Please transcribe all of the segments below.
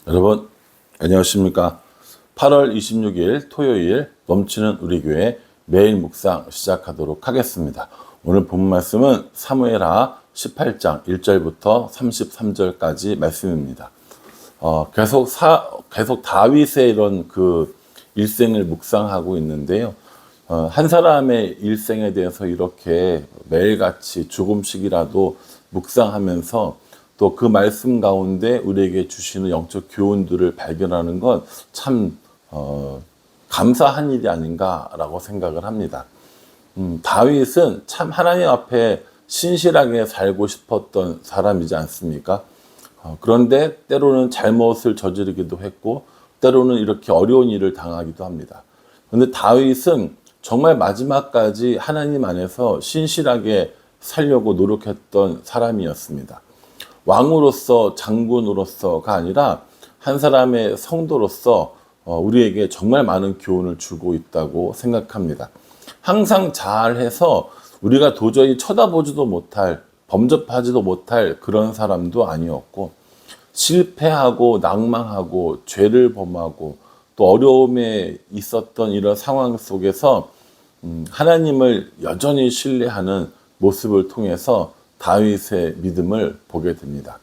여러분 안녕하십니까. 8월 26일 토요일 넘치는 우리 교회 매일 묵상 시작하도록 하겠습니다. 오늘 본 말씀은 사무엘하 18장 1절부터 33절까지 말씀입니다. 계속 다윗의 이런 일생을 묵상하고 있는데요. 한 사람의 일생에 대해서 이렇게 매일같이 조금씩이라도 묵상하면서 또 그 말씀 가운데 우리에게 주시는 영적 교훈들을 발견하는 건 참 감사한 일이 아닌가라고 생각을 합니다. 다윗은 참 하나님 앞에 신실하게 살고 싶었던 사람이지 않습니까? 그런데 때로는 잘못을 저지르기도 했고 때로는 이렇게 어려운 일을 당하기도 합니다. 그런데 다윗은 정말 마지막까지 하나님 안에서 신실하게 살려고 노력했던 사람이었습니다. 왕으로서 장군으로서가 아니라 한 사람의 성도로서 우리에게 정말 많은 교훈을 주고 있다고 생각합니다. 항상 잘해서 우리가 도저히 쳐다보지도 못할, 범접하지도 못할 그런 사람도 아니었고, 실패하고 낭망하고 죄를 범하고 또 어려움에 있었던 이런 상황 속에서 하나님을 여전히 신뢰하는 모습을 통해서 다윗의 믿음을 보게 됩니다.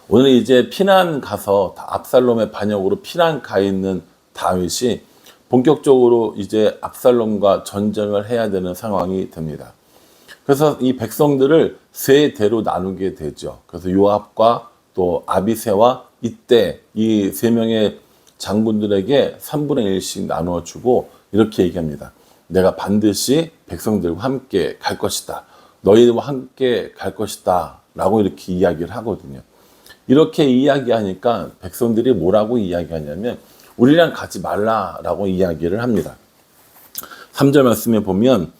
오늘 이제 피난 가서 압살롬의 반역으로 피난 가 있는 다윗이 본격적으로 이제 압살롬과 전쟁을 해야 되는 상황이 됩니다. 그래서 이 백성들을 세 대로 나누게 되죠. 그래서 요압과 또 아비새와 이때 이 세 명의 장군들에게 3분의 1씩 나누어 주고 이렇게 얘기합니다. 내가 반드시 백성들과 함께 갈 것이다. 너희와 함께 갈 것이다 라고 이렇게 이야기를 하거든요. 이렇게 이야기하니까 백성들이 뭐라고 이야기하냐면 우리랑 가지 말라라고 이야기를 합니다. 3절 말씀에 보면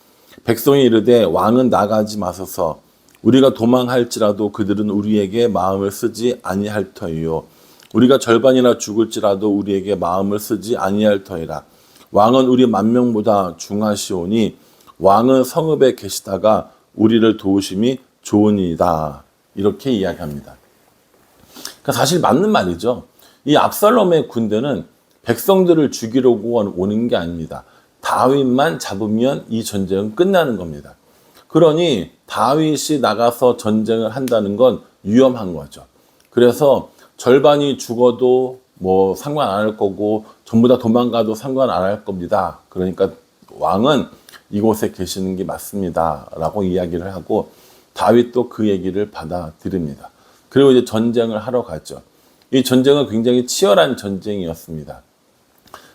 백성이 이르되 왕은 나가지 마소서. 우리가 도망할지라도 그들은 우리에게 마음을 쓰지 아니할 터이요. 우리가 절반이나 죽을지라도 우리에게 마음을 쓰지 아니할 터이라. 왕은 우리 만명보다 중하시오니 왕은 성읍에 계시다가 우리를 도우심이 좋으니이다. 이렇게 이야기합니다. 그러니까 사실 맞는 말이죠. 이 압살롬의 군대는 백성들을 죽이려고 오는 게 아닙니다. 다윗만 잡으면 이 전쟁은 끝나는 겁니다. 그러니 다윗이 나가서 전쟁을 한다는 건 위험한 거죠. 그래서 절반이 죽어도 뭐 상관 안 할 거고 전부 다 도망가도 상관 안 할 겁니다. 그러니까 왕은 이곳에 계시는 게 맞습니다. 라고 이야기를 하고 다윗도 그 얘기를 받아들입니다. 그리고 이제 전쟁을 하러 가죠. 이 전쟁은 굉장히 치열한 전쟁이었습니다.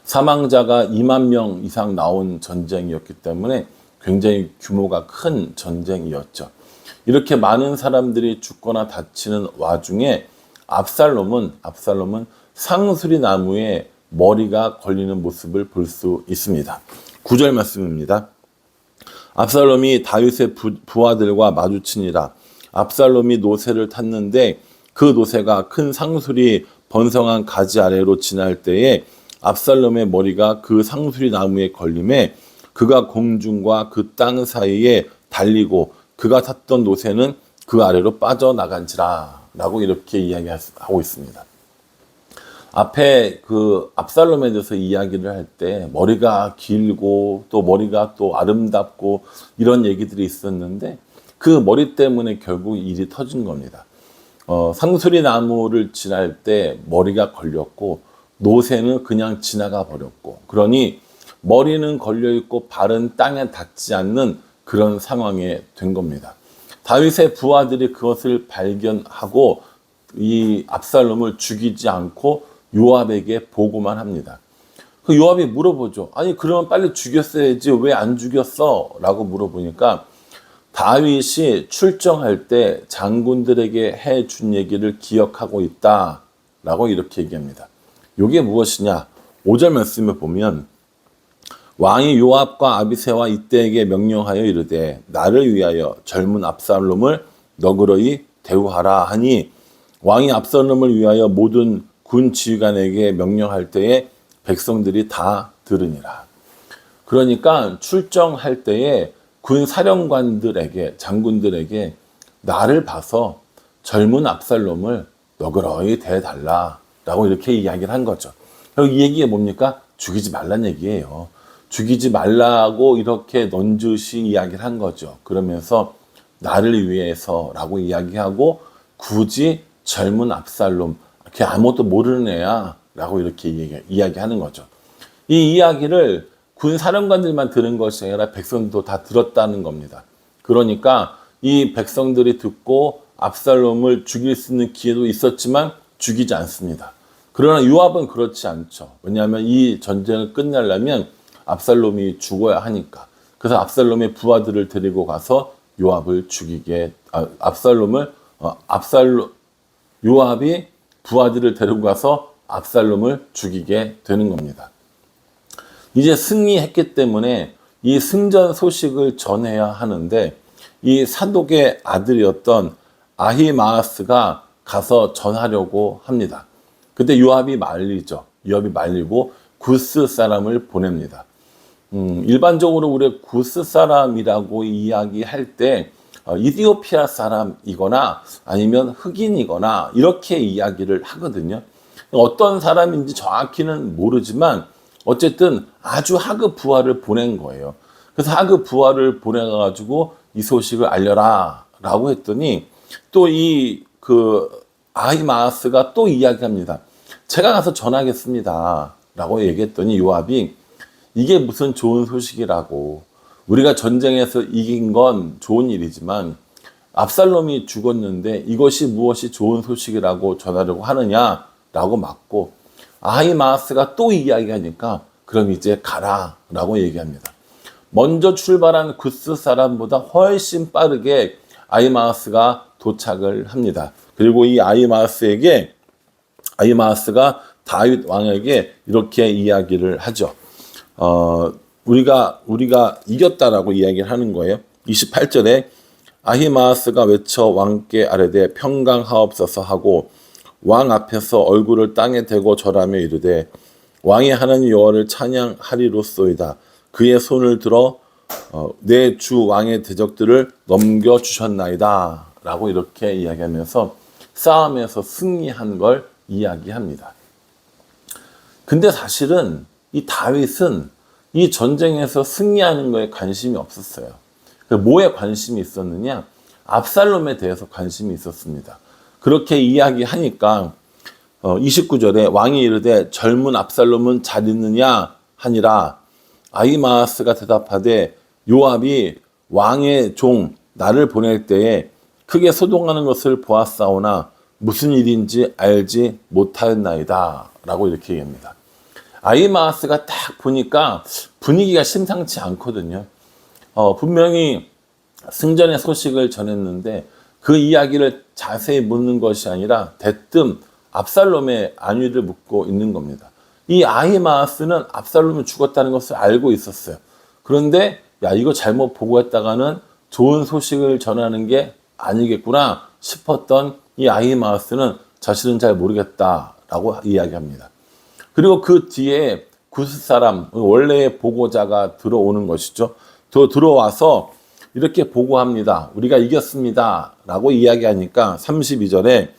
사망자가 2만 명 이상 나온 전쟁이었기 때문에 굉장히 규모가 큰 전쟁이었죠. 이렇게 많은 사람들이 죽거나 다치는 와중에 압살롬은 상수리 나무에 머리가 걸리는 모습을 볼 수 있습니다. 9절 말씀입니다. 압살롬이 다윗의 부하들과 마주치니라. 압살롬이 노새를 탔는데 그 노새가 큰 상수리 번성한 가지 아래로 지날 때에 압살롬의 머리가 그 상수리 나무에 걸림에 그가 공중과 그 땅 사이에 달리고 그가 탔던 노새는 그 아래로 빠져나간지라 라고 이렇게 이야기하고 있습니다. 앞에 그 압살롬에 대해서 이야기를 할 때 머리가 길고 또 머리가 또 아름답고 이런 얘기들이 있었는데 그 머리 때문에 결국 일이 터진 겁니다. 상수리 나무를 지날 때 머리가 걸렸고 노새는 그냥 지나가 버렸고 그러니 머리는 걸려있고 발은 땅에 닿지 않는 그런 상황에 된 겁니다. 다윗의 부하들이 그것을 발견하고 이 압살롬을 죽이지 않고 요압에게 보고만 합니다. 그 요압이 물어보죠. 아니 그러면 빨리 죽였어야지 왜 안 죽였어? 라고 물어보니까 다윗이 출정할 때 장군들에게 해준 얘기를 기억하고 있다 라고 이렇게 얘기합니다. 이게 무엇이냐? 5절 말씀에 보면 왕이 요압과 아비새와 이때에게 명령하여 이르되 나를 위하여 젊은 압살롬을 너그러이 대우하라 하니 왕이 압살롬을 위하여 모든 군 지휘관에게 명령할 때에 백성들이 다 들으니라. 그러니까 출정할 때에 군 사령관들에게 장군들에게 나를 봐서 젊은 압살롬을 너그러이 대달라 라고 이렇게 이야기를 한 거죠. 그리고 이 얘기가 뭡니까? 죽이지 말란 얘기예요. 죽이지 말라고 이렇게 넌지시 이야기를 한 거죠. 그러면서 나를 위해서라고 이야기하고 굳이 젊은 압살롬, 걔 아무것도 모르는 애야 라고 이렇게 이야기하는 거죠. 이 이야기를 군 사령관들만 들은 것이 아니라 백성들도 다 들었다는 겁니다. 그러니까 이 백성들이 듣고 압살롬을 죽일 수 있는 기회도 있었지만 죽이지 않습니다. 그러나 요압은 그렇지 않죠. 왜냐하면 이 전쟁을 끝내려면 압살롬이 죽어야 하니까. 그래서 압살롬의 부하들을 데리고 가서 요압을 죽이게, 요압이 부하들을 데리고 가서 압살롬을 죽이게 되는 겁니다. 이제 승리했기 때문에 이 승전 소식을 전해야 하는데 이 사독의 아들이었던 아히마아스가 가서 전하려고 합니다. 그때 요압이 말리죠. 요압이 말리고 구스 사람을 보냅니다. 일반적으로 우리 구스 사람이라고 이야기할 때 이디오피아 사람이거나 아니면 흑인이거나 이렇게 이야기를 하거든요. 어떤 사람인지 정확히는 모르지만 어쨌든 아주 하급 부하를 보낸 거예요. 그래서 하급 부하를 보내가지고 이 소식을 알려라 라고 했더니 또 아히마아스가 또 이야기합니다. 제가 가서 전하겠습니다 라고 얘기했더니 요압이 이게 무슨 좋은 소식이라고, 우리가 전쟁에서 이긴 건 좋은 일이지만 압살롬이 죽었는데 이것이 무엇이 좋은 소식이라고 전하려고 하느냐라고 맞고, 아히마아스가 또 이야기하니까 그럼 이제 가라 라고 얘기합니다. 먼저 출발한 구스 사람보다 훨씬 빠르게 아히마아스가 도착을 합니다. 그리고 이 아히마아스가 다윗 왕에게 이렇게 이야기를 하죠. 우리가 이겼다라고 이야기를 하는 거예요. 28절에 아히마아스가 외쳐 왕께 아뢰되 평강하옵소서 하고 왕 앞에서 얼굴을 땅에 대고 절하며 이르되 왕의 하나님 여호와를 찬양하리로소이다. 그의 손을 들어 내 주 왕의 대적들을 넘겨주셨나이다 라고 이렇게 이야기하면서 싸움에서 승리한 걸 이야기합니다. 근데 사실은 이 다윗은 이 전쟁에서 승리하는 거에 관심이 없었어요. 뭐에 관심이 있었느냐? 압살롬에 대해서 관심이 있었습니다. 그렇게 이야기하니까 29절에 왕이 이르되 젊은 압살롬은 잘 있느냐 하니라. 아히마아스가 대답하되 요압이 왕의 종 나를 보낼 때에 크게 소동하는 것을 보았사오나 무슨 일인지 알지 못하였나이다 라고 이렇게 얘기합니다. 아히마아스가 딱 보니까 분위기가 심상치 않거든요. 분명히 승전의 소식을 전했는데 그 이야기를 자세히 묻는 것이 아니라 대뜸 압살롬의 안위를 묻고 있는 겁니다. 이 아히마아스는 압살롬이 죽었다는 것을 알고 있었어요. 그런데 야, 이거 잘못 보고했다가는 좋은 소식을 전하는 게 아니겠구나 싶었던 이 아히마아스는 자신은 잘 모르겠다라고 이야기합니다. 그리고 그 뒤에 구스 사람, 원래의 보고자가 들어오는 것이죠. 들어와서 이렇게 보고합니다. 우리가 이겼습니다 라고 이야기하니까 32절에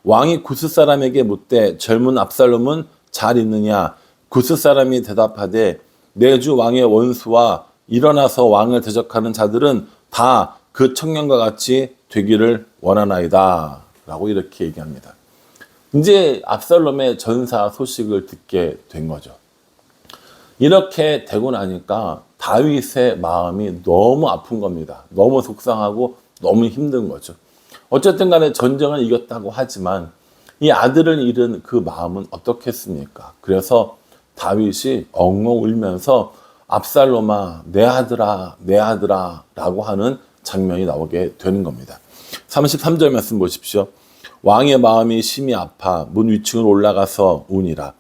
왕이 구스 사람에게 묻되 젊은 압살롬은 잘 있느냐? 구스 사람이 대답하되 내 주 왕의 원수와 일어나서 왕을 대적하는 자들은 다 그 청년과 같이 되기를 원하나이다 라고 이렇게 얘기합니다. 이제 압살롬의 전사 소식을 듣게 된 거죠. 이렇게 되고 나니까 다윗의 마음이 너무 아픈 겁니다. 너무 속상하고 너무 힘든 거죠. 어쨌든 간에 전쟁을 이겼다고 하지만 이 아들을 잃은 그 마음은 어떻겠습니까? 그래서 다윗이 엉엉 울면서 압살롬아 내 아들아 내 아들아 라고 하는 장면이 나오게 되는 겁니다. 33절 말씀 보십시오. 왕의 마음이 심히 아파 문 위층을 올라가서 우니라.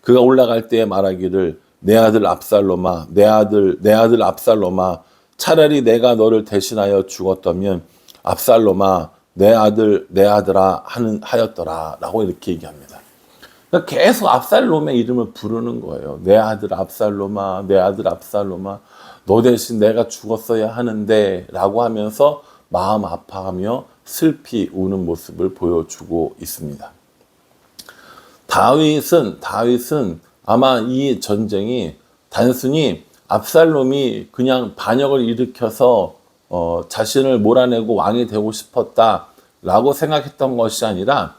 그가 올라갈 때에 말하기를 내 아들 압살롬아 내 아들 압살롬아 차라리 내가 너를 대신하여 죽었다면 압살롬아 내 아들아 하였더라 라고 이렇게 얘기합니다. 그러니까 계속 압살롬의 이름을 부르는 거예요. 내 아들 압살롬아 내 아들 압살롬아 너 대신 내가 죽었어야 하는데 라고 하면서 마음 아파하며 슬피 우는 모습을 보여주고 있습니다. 다윗은 아마 이 전쟁이 단순히 압살롬이 그냥 반역을 일으켜서 자신을 몰아내고 왕이 되고 싶었다라고 생각했던 것이 아니라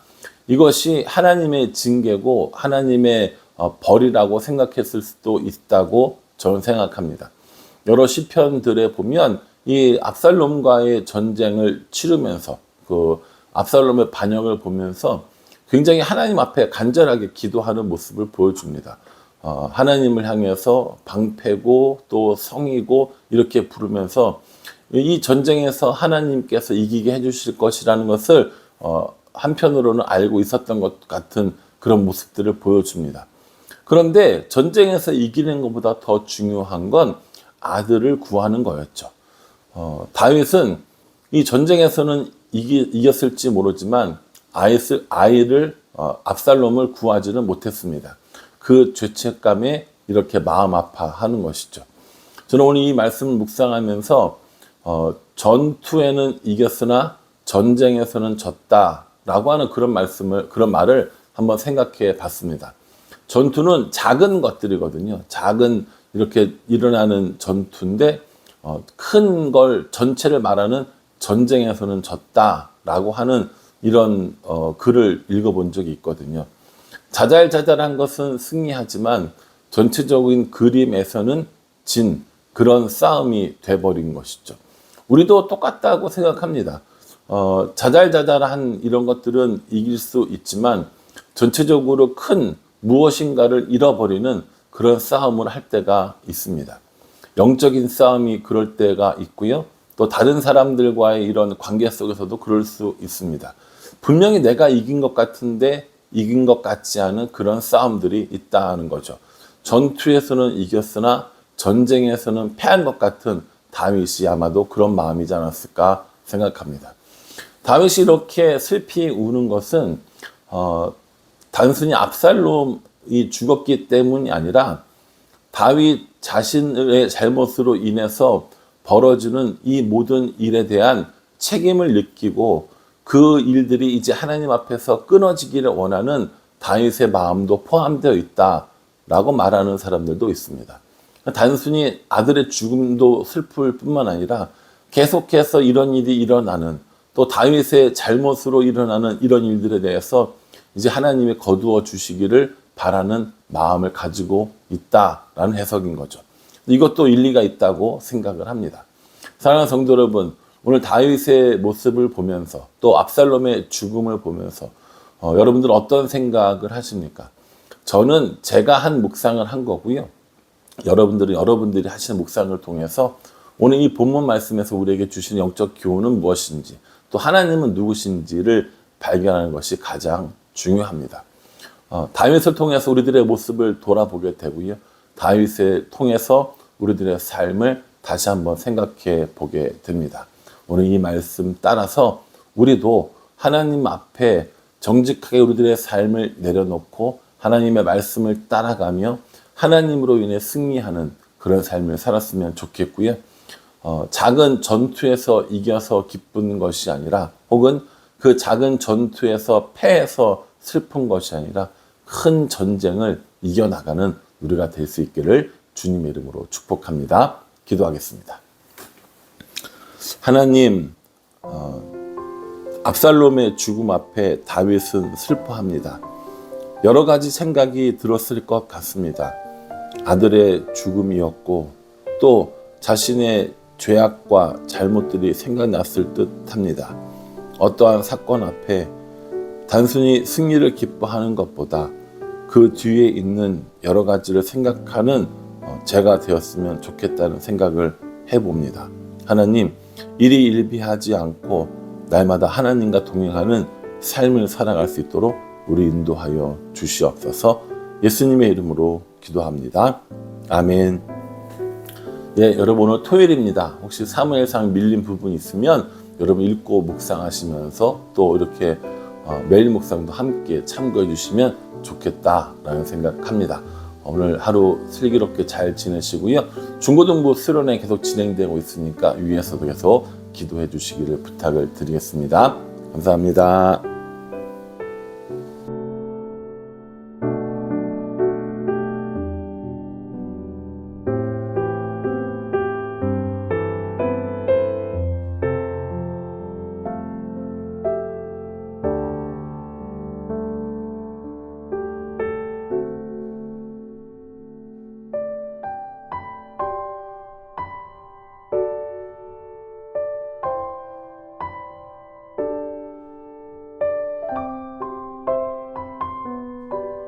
이것이 하나님의 징계고 하나님의 벌이라고 생각했을 수도 있다고 저는 생각합니다. 여러 시편들에 보면 이 압살롬과의 전쟁을 치르면서 그 압살롬의 반역을 보면서 굉장히 하나님 앞에 간절하게 기도하는 모습을 보여줍니다. 하나님을 향해서 방패고 또 성이고 이렇게 부르면서 이 전쟁에서 하나님께서 이기게 해주실 것이라는 것을 한편으로는 알고 있었던 것 같은 그런 모습들을 보여줍니다. 그런데 전쟁에서 이기는 것보다 더 중요한 건 아들을 구하는 거였죠. 다윗은 이 전쟁에서는 이겼을지 모르지만 아이를 압살롬을 구하지는 못했습니다. 그 죄책감에 이렇게 마음 아파하는 것이죠. 저는 오늘 이 말씀을 묵상하면서 전투에는 이겼으나 전쟁에서는 졌다라고 하는 그런 말을 한번 생각해 봤습니다. 전투는 작은 것들이거든요. 작은 이렇게 일어나는 전투인데 큰 걸 전체를 말하는 전쟁에서는 졌다라고 하는 이런 글을 읽어본 적이 있거든요. 자잘자잘한 것은 승리하지만 전체적인 그림에서는 진 그런 싸움이 돼버린 것이죠. 우리도 똑같다고 생각합니다. 자잘자잘한 이런 것들은 이길 수 있지만 전체적으로 큰 무엇인가를 잃어버리는 그런 싸움을 할 때가 있습니다. 영적인 싸움이 그럴 때가 있고요. 또 다른 사람들과의 이런 관계 속에서도 그럴 수 있습니다. 분명히 내가 이긴 것 같은데 이긴 것 같지 않은 그런 싸움들이 있다는 거죠. 전투에서는 이겼으나 전쟁에서는 패한 것 같은 다윗이 아마도 그런 마음이지 않았을까 생각합니다. 다윗이 이렇게 슬피 우는 것은 단순히 압살롬이 죽었기 때문이 아니라 다윗 자신의 잘못으로 인해서 벌어지는 이 모든 일에 대한 책임을 느끼고 그 일들이 이제 하나님 앞에서 끊어지기를 원하는 다윗의 마음도 포함되어 있다라고 말하는 사람들도 있습니다. 단순히 아들의 죽음도 슬플 뿐만 아니라 계속해서 이런 일이 일어나는 또 다윗의 잘못으로 일어나는 이런 일들에 대해서 이제 하나님이 거두어 주시기를 바라는 마음을 가지고 있다라는 해석인 거죠. 이것도 일리가 있다고 생각을 합니다. 사랑하는 성도 여러분, 오늘 다윗의 모습을 보면서 또 압살롬의 죽음을 보면서 여러분들 어떤 생각을 하십니까? 저는 제가 한 묵상을 한 거고요. 여러분들이 하시는 묵상을 통해서 오늘 이 본문 말씀에서 우리에게 주신 영적 교훈은 무엇인지 또 하나님은 누구신지를 발견하는 것이 가장 중요합니다. 다윗을 통해서 우리들의 모습을 돌아보게 되고요. 다윗을 통해서 우리들의 삶을 다시 한번 생각해 보게 됩니다. 오늘 이 말씀 따라서 우리도 하나님 앞에 정직하게 우리들의 삶을 내려놓고 하나님의 말씀을 따라가며 하나님으로 인해 승리하는 그런 삶을 살았으면 좋겠고요. 작은 전투에서 이겨서 기쁜 것이 아니라 혹은 그 작은 전투에서 패해서 슬픈 것이 아니라 큰 전쟁을 이겨나가는 우리가 될 수 있기를 주님의 이름으로 축복합니다. 기도하겠습니다. 하나님, 압살롬의 죽음 앞에 다윗은 슬퍼합니다. 여러 가지 생각이 들었을 것 같습니다. 아들의 죽음이었고 또 자신의 죄악과 잘못들이 생각났을 듯 합니다. 어떠한 사건 앞에 단순히 승리를 기뻐하는 것보다 그 뒤에 있는 여러 가지를 생각하는 제가 되었으면 좋겠다는 생각을 해봅니다. 하나님, 일이 일비하지 않고 날마다 하나님과 동행하는 삶을 살아갈 수 있도록 우리 인도하여 주시옵소서. 예수님의 이름으로 기도합니다. 아멘. 예, 여러분 오늘 토요일입니다. 혹시 사무엘상 밀린 부분 있으면 여러분 읽고 묵상하시면서 또 이렇게 매일 묵상도 함께 참고해 주시면 좋겠다라는 생각합니다. 오늘 하루 슬기롭게 잘 지내시고요. 중고등부 수련회 계속 진행되고 있으니까 위에서도 계속 기도해 주시기를 부탁을 드리겠습니다. 감사합니다.